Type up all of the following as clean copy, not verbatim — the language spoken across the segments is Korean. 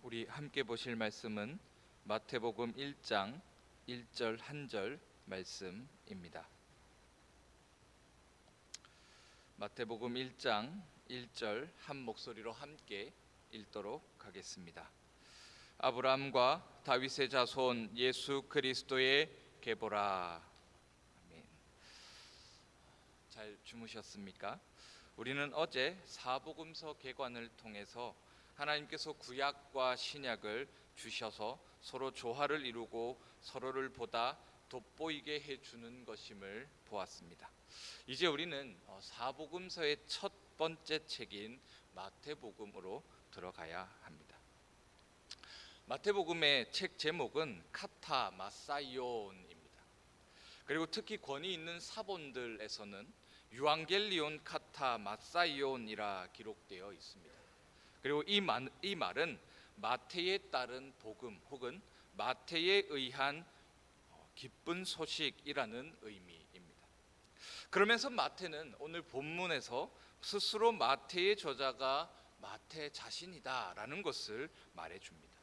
우리 함께 보실 말씀은 마태복음 1장 1절 한절 말씀입니다. 마태복음 1장 1절 한 목소리로 함께 읽도록 하겠습니다. 아브라함과 다윗의 자손 예수 그리스도의 계보라. 아멘. 잘 주무셨습니까? 우리는 어제 사복음서 개관을 통해서 하나님께서 구약과 신약을 주셔서 서로 조화를 이루고 서로를 보다 돋보이게 해주는 것임을 보았습니다. 이제 우리는 사복음서의 첫 번째 책인 마태복음으로 들어가야 합니다. 마태복음의 책 제목은 카타 마사이온입니다. 그리고 특히 권위 있는 사본들에서는 유앙겔리온 카타 마사이온이라 기록되어 있습니다. 그리고 이 말은 마태에 따른 복음 혹은 마태에 의한 기쁜 소식이라는 의미입니다. 그러면서 마태는 오늘 본문에서 스스로 마태의 저자가 마태 자신이다라는 것을 말해줍니다.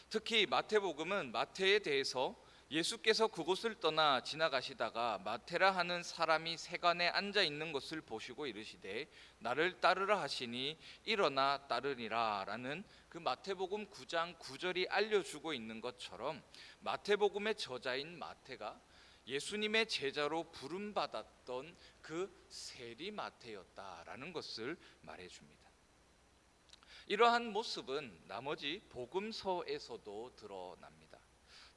특히 마태복음은 마태에 대해서 예수께서 그곳을 떠나 지나가시다가 마테라 하는 사람이 세간에 앉아 있는 것을 보시고 이르시되 나를 따르라 하시니 일어나 따르니라 라는 그 마태복음 9장 9절이 알려주고 있는 것처럼 마태복음의 저자인 마태가 예수님의 제자로 부름받았던 그 세리 마태였다라는 것을 말해줍니다. 이러한 모습은 나머지 복음서에서도 드러납니다.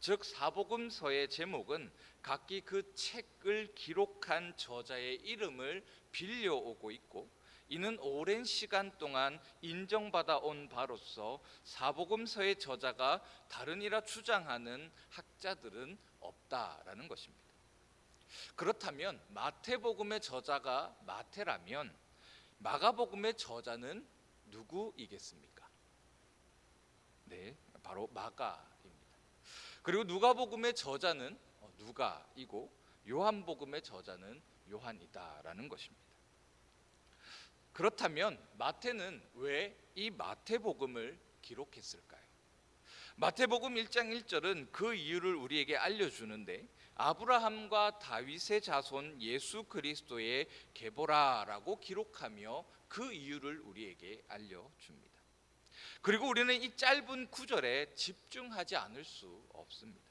즉 사복음서의 제목은 각기 그 책을 기록한 저자의 이름을 빌려오고 있고 이는 오랜 시간 동안 인정받아 온 바로서 사복음서의 저자가 다르니라 주장하는 학자들은 없다라는 것입니다. 그렇다면 마태복음의 저자가 마태라면 마가복음의 저자는 누구이겠습니까? 네, 바로 마가입니다. 그리고 누가복음의 저자는 누가이고 요한복음의 저자는 요한이다라는 것입니다. 그렇다면 마태는 왜 이 마태복음을 기록했을까요? 마태복음 1장 1절은 그 이유를 우리에게 알려주는데 아브라함과 다윗의 자손 예수 그리스도의 계보라라고 기록하며 그 이유를 우리에게 알려줍니다. 그리고 우리는 이 짧은 구절에 집중하지 않을 수 없습니다.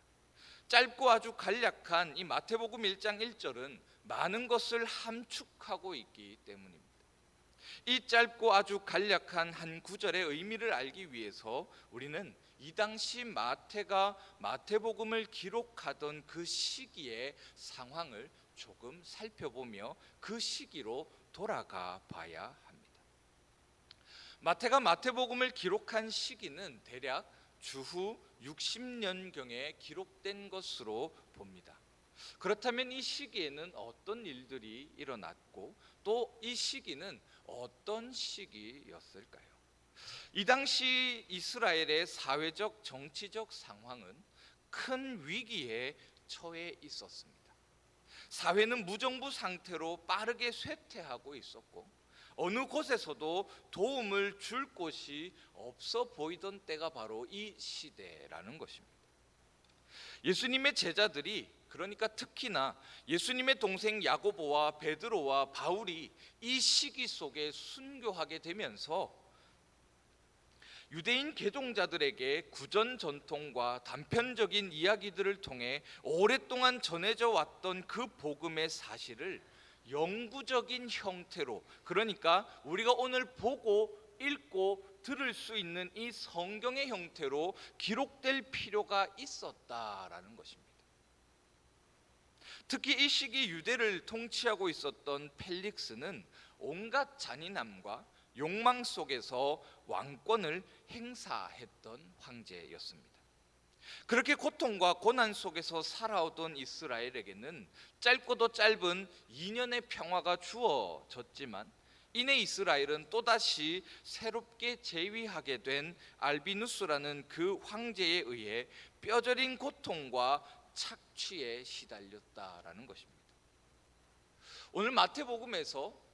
짧고 아주 간략한 이 마태복음 1장 1절은 많은 것을 함축하고 있기 때문입니다. 이 짧고 아주 간략한 한 구절의 의미를 알기 위해서 우리는 이 당시 마태가 마태복음을 기록하던 그 시기의 상황을 조금 살펴보며 그 시기로 돌아가 봐야 합니다. 마태가 마태복음을 기록한 시기는 대략 주후 60년경에 기록된 것으로 봅니다. 그렇다면 이 시기에는 어떤 일들이 일어났고 또 이 시기는 어떤 시기였을까요? 이 당시 이스라엘의 사회적 정치적 상황은 큰 위기에 처해 있었습니다. 사회는 무정부 상태로 빠르게 쇠퇴하고 있었고 어느 곳에서도 도움을 줄 곳이 없어 보이던 때가 바로 이 시대라는 것입니다. 예수님의 제자들이 그러니까 특히나 예수님의 동생 야고보와 베드로와 바울이 이 시기 속에 순교하게 되면서 유대인 개종자들에게 구전 전통과 단편적인 이야기들을 통해 오랫동안 전해져 왔던 그 복음의 사실을 영구적인 형태로, 그러니까 우리가 오늘 보고 읽고 들을 수 있는 이 성경의 형태로 기록될 필요가 있었다라는 것입니다. 특히 이 시기 유대를 통치하고 있었던 펠릭스는 온갖 잔인함과 욕망 속에서 왕권을 행사했던 황제였습니다. 그렇게 고통과 고난 속에서 살아오던 이스라엘에게는 짧고도 짧은 2년의 평화가 주어졌지만 이내 이스라엘은 또다시 새롭게 재위하게 된 알비누스라는 그 황제에 의해 뼈저린 고통과 착취에 시달렸다라는 것입니다. 오늘 마태복음에서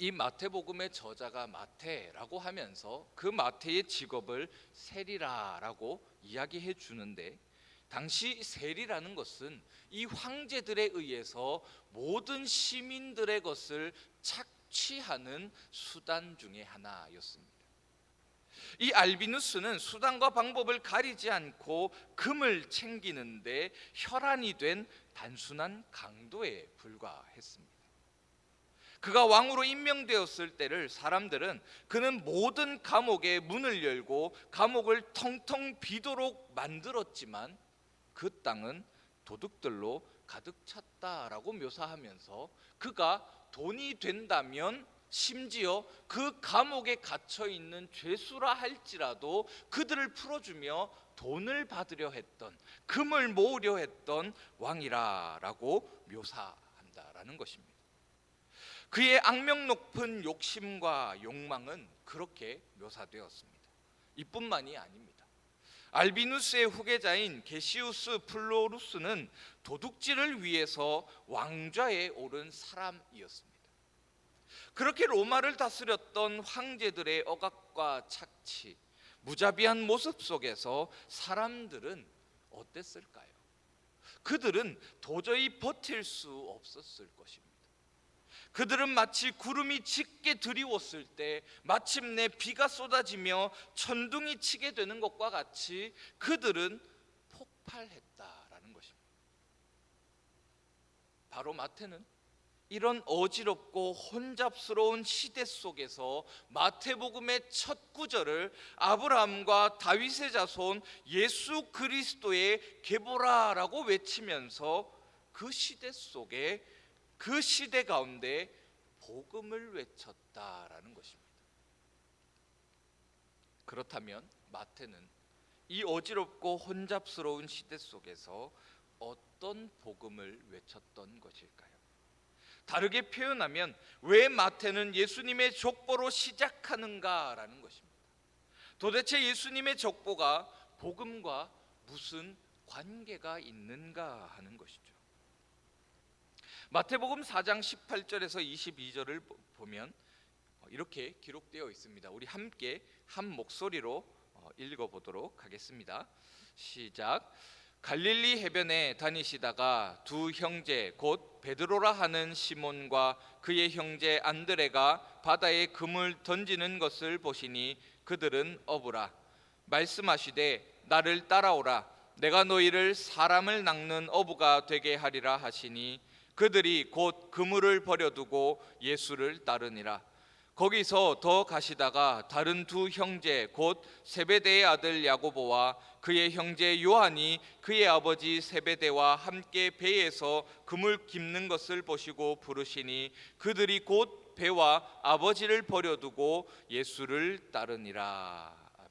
이 마태복음의 저자가 마태라고 하면서 그 마태의 직업을 세리라라고 이야기해 주는데, 당시 세리라는 것은 이 황제들에 의해서 모든 시민들의 것을 착취하는 수단 중에 하나였습니다. 이 알비누스는 수단과 방법을 가리지 않고 금을 챙기는데 혈안이 된 단순한 강도에 불과했습니다. 그가 왕으로 임명되었을 때를 사람들은 그는 모든 감옥의 문을 열고 감옥을 텅텅 비도록 만들었지만 그 땅은 도둑들로 가득 찼다라고 묘사하면서 그가 돈이 된다면 심지어 그 감옥에 갇혀 있는 죄수라 할지라도 그들을 풀어주며 돈을 받으려 했던, 금을 모으려 했던 왕이라라고 묘사한다라는 것입니다. 그의 악명 높은 욕심과 욕망은 그렇게 묘사되었습니다. 이뿐만이 아닙니다. 알비누스의 후계자인 게시우스 플로루스는 도둑질을 위해서 왕좌에 오른 사람이었습니다. 그렇게 로마를 다스렸던 황제들의 억압과 착취, 무자비한 모습 속에서 사람들은 어땠을까요? 그들은 도저히 버틸 수 없었을 것입니다. 그들은 마치 구름이 짙게 드리웠을 때 마침내 비가 쏟아지며 천둥이 치게 되는 것과 같이 그들은 폭발했다라는 것입니다. 바로 마태는 이런 어지럽고 혼잡스러운 시대 속에서 마태복음의 첫 구절을 아브라함과 다윗의 자손 예수 그리스도의 계보라라고 외치면서 그 시대 속에, 그 시대 가운데 복음을 외쳤다라는 것입니다. 그렇다면 마태는 이 어지럽고 혼잡스러운 시대 속에서 어떤 복음을 외쳤던 것일까요? 다르게 표현하면 왜 마태는 예수님의 족보로 시작하는가라는 것입니다. 도대체 예수님의 족보가 복음과 무슨 관계가 있는가 하는 것이죠. 마태복음 4장 18절에서 22절을 보면 이렇게 기록되어 있습니다. 우리 함께 한 목소리로 읽어보도록 하겠습니다. 시작. 갈릴리 해변에 다니시다가 두 형제 곧 베드로라 하는 시몬과 그의 형제 안드레가 바다에 금을 던지는 것을 보시니 그들은 어부라. 말씀하시되 나를 따라오라. 내가 너희를 사람을 낚는 어부가 되게 하리라 하시니 그들이 곧 그물을 버려두고 예수를 따르니라. 거기서 더 가시다가 다른 두 형제 곧 세베대의 아들 야고보와 그의 형제 요한이 그의 아버지 세베대와 함께 배에서 그물 깁는 것을 보시고 부르시니 그들이 곧 배와 아버지를 버려두고 예수를 따르니라. 아멘.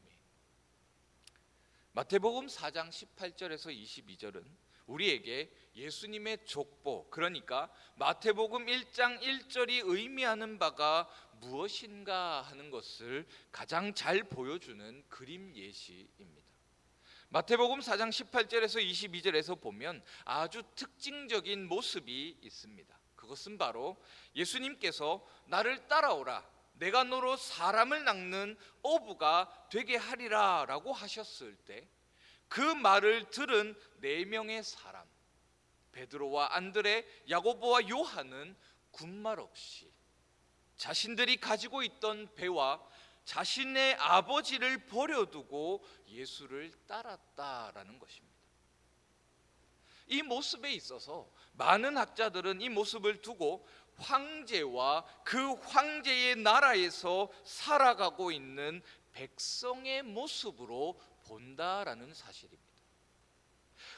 마태복음 4장 18절에서 22절은 우리에게 예수님의 족보, 그러니까 마태복음 1장 1절이 의미하는 바가 무엇인가 하는 것을 가장 잘 보여주는 그림 예시입니다. 마태복음 4장 18절에서 22절에서 보면 아주 특징적인 모습이 있습니다. 그것은 바로 예수님께서 나를 따라오라, 내가 너로 사람을 낚는 어부가 되게 하리라 라고 하셨을 때 그 말을 들은 네 명의 사람, 베드로와 안드레, 야고보와 요한은 군말 없이 자신들이 가지고 있던 배와 자신의 아버지를 버려두고 예수를 따랐다라는 것입니다. 이 모습에 있어서 많은 학자들은 이 모습을 두고 황제와 그 황제의 나라에서 살아가고 있는 백성의 모습으로 본다라는 사실입니다.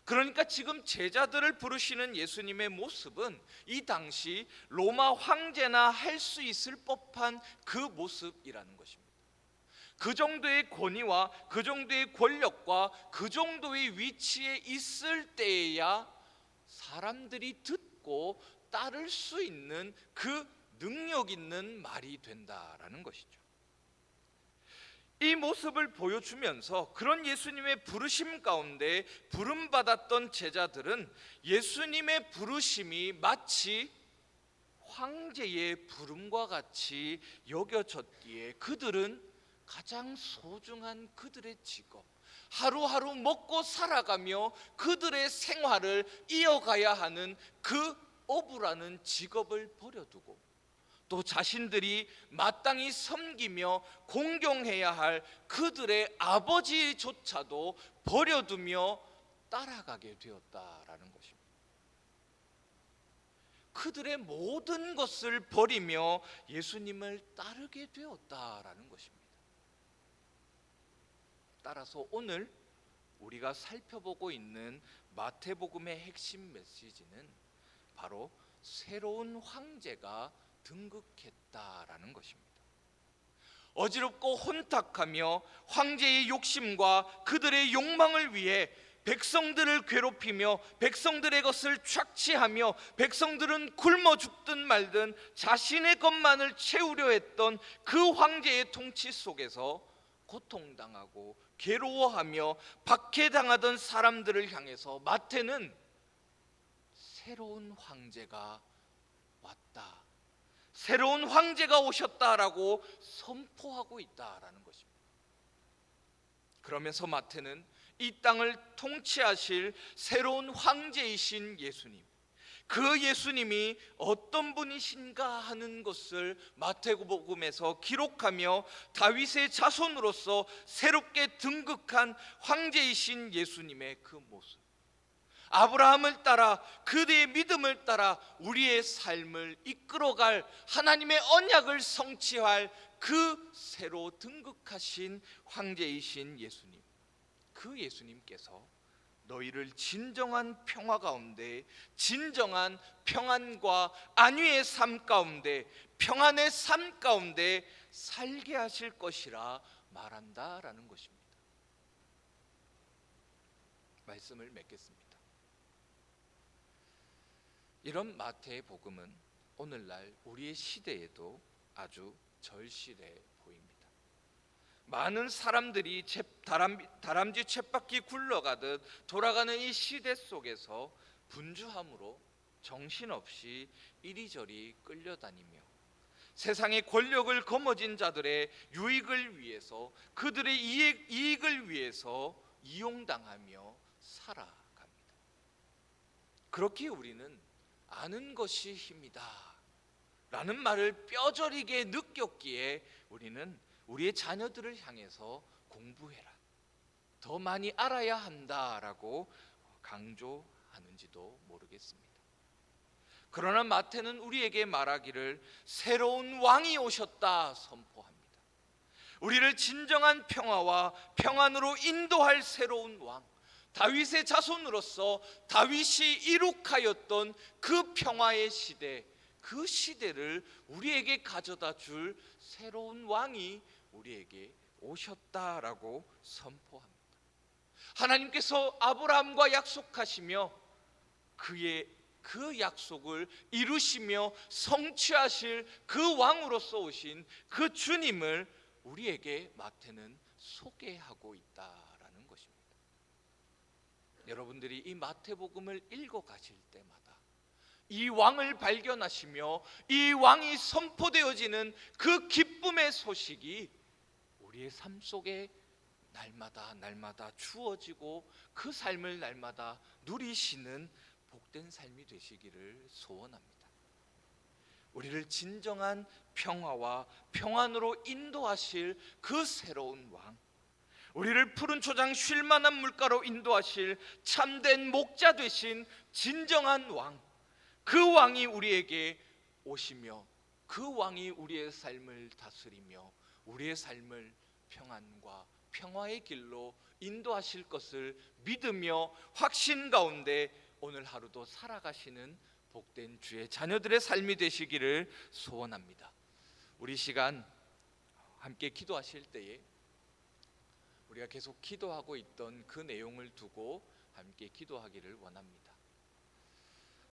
그러니까 지금 제자들을 부르시는 예수님의 모습은 이 당시 로마 황제나 할 수 있을 법한 그 모습이라는 것입니다. 그 정도의 권위와 그 정도의 권력과 그 정도의 위치에 있을 때에야 사람들이 듣고 따를 수 있는 그 능력 있는 말이 된다라는 것이죠. 이 모습을 보여주면서 그런 예수님의 부르심 가운데 부름받았던 제자들은 예수님의 부르심이 마치 황제의 부름과 같이 여겨졌기에 그들은 가장 소중한 그들의 직업, 하루하루 먹고 살아가며 그들의 생활을 이어가야 하는 그 어부라는 직업을 버려두고 또 자신들이 마땅히 섬기며 공경해야 할 그들의 아버지조차도 버려두며 따라가게 되었다라는 것입니다. 그들의 모든 것을 버리며 예수님을 따르게 되었다라는 것입니다. 따라서 오늘 우리가 살펴보고 있는 마태복음의 핵심 메시지는 바로 새로운 황제가 등극했다라는 것입니다. 어지럽고 혼탁하며 황제의 욕심과 그들의 욕망을 위해 백성들을 괴롭히며 백성들의 것을 착취하며 백성들은 굶어 죽든 말든 자신의 것만을 채우려 했던 그 황제의 통치 속에서 고통당하고 괴로워하며 박해당하던 사람들을 향해서 마태는 새로운 황제가 왔다, 새로운 황제가 오셨다라고 선포하고 있다라는 것입니다. 그러면서 마태는 이 땅을 통치하실 새로운 황제이신 예수님, 그 예수님이 어떤 분이신가 하는 것을 마태복음에서 기록하며 다윗의 자손으로서 새롭게 등극한 황제이신 예수님의 그 모습, 아브라함을 따라 그들의 믿음을 따라 우리의 삶을 이끌어갈 하나님의 언약을 성취할 그 새로 등극하신 황제이신 예수님, 그 예수님께서 너희를 진정한 평화 가운데, 진정한 평안과 안위의 삶 가운데, 평안의 삶 가운데 살게 하실 것이라 말한다라는 것입니다. 말씀을 맺겠습니다. 이런 마태의 복음은 오늘날 우리의 시대에도 아주 절실해 보입니다. 많은 사람들이 다람쥐 쳇바퀴 굴러가듯 돌아가는 이 시대 속에서 분주함으로 정신없이 이리저리 끌려다니며 세상의 권력을 거머쥔 자들의 유익을 위해서, 그들의 이익을 위해서 이용당하며 살아갑니다. 그렇게 우리는 아는 것이 힘이다 라는 말을 뼈저리게 느꼈기에 우리는 우리의 자녀들을 향해서 공부해라, 더 많이 알아야 한다라고 강조하는지도 모르겠습니다. 그러나 마태는 우리에게 말하기를 새로운 왕이 오셨다 선포합니다. 우리를 진정한 평화와 평안으로 인도할 새로운 왕, 다윗의 자손으로서 다윗이 이룩하였던 그 평화의 시대, 그 시대를 우리에게 가져다 줄 새로운 왕이 우리에게 오셨다라고 선포합니다. 하나님께서 아브라함과 약속하시며 그의 그 약속을 이루시며 성취하실 그 왕으로서 오신 그 주님을 우리에게 마태는 소개하고 있다라는 것입니다. 여러분들이 이 마태복음을 읽어 가실 때마다 이 왕을 발견하시며 이 왕이 선포되어지는 그 기쁨의 소식이 우리의 삶 속에 날마다 주어지고 그 삶을 날마다 누리시는 복된 삶이 되시기를 소원합니다. 우리를 진정한 평화와 평안으로 인도하실 그 새로운 왕, 우리를 푸른 초장 쉴 만한 물가로 인도하실 참된 목자 되신 진정한 왕, 그 왕이 우리에게 오시며 그 왕이 우리의 삶을 다스리며 우리의 삶을 평안과 평화의 길로 인도하실 것을 믿으며 확신 가운데 오늘 하루도 살아가시는 복된 주의 자녀들의 삶이 되시기를 소원합니다. 우리 시간 함께 기도하실 때에 우리가 계속 기도하고 있던 그 내용을 두고 함께 기도하기를 원합니다.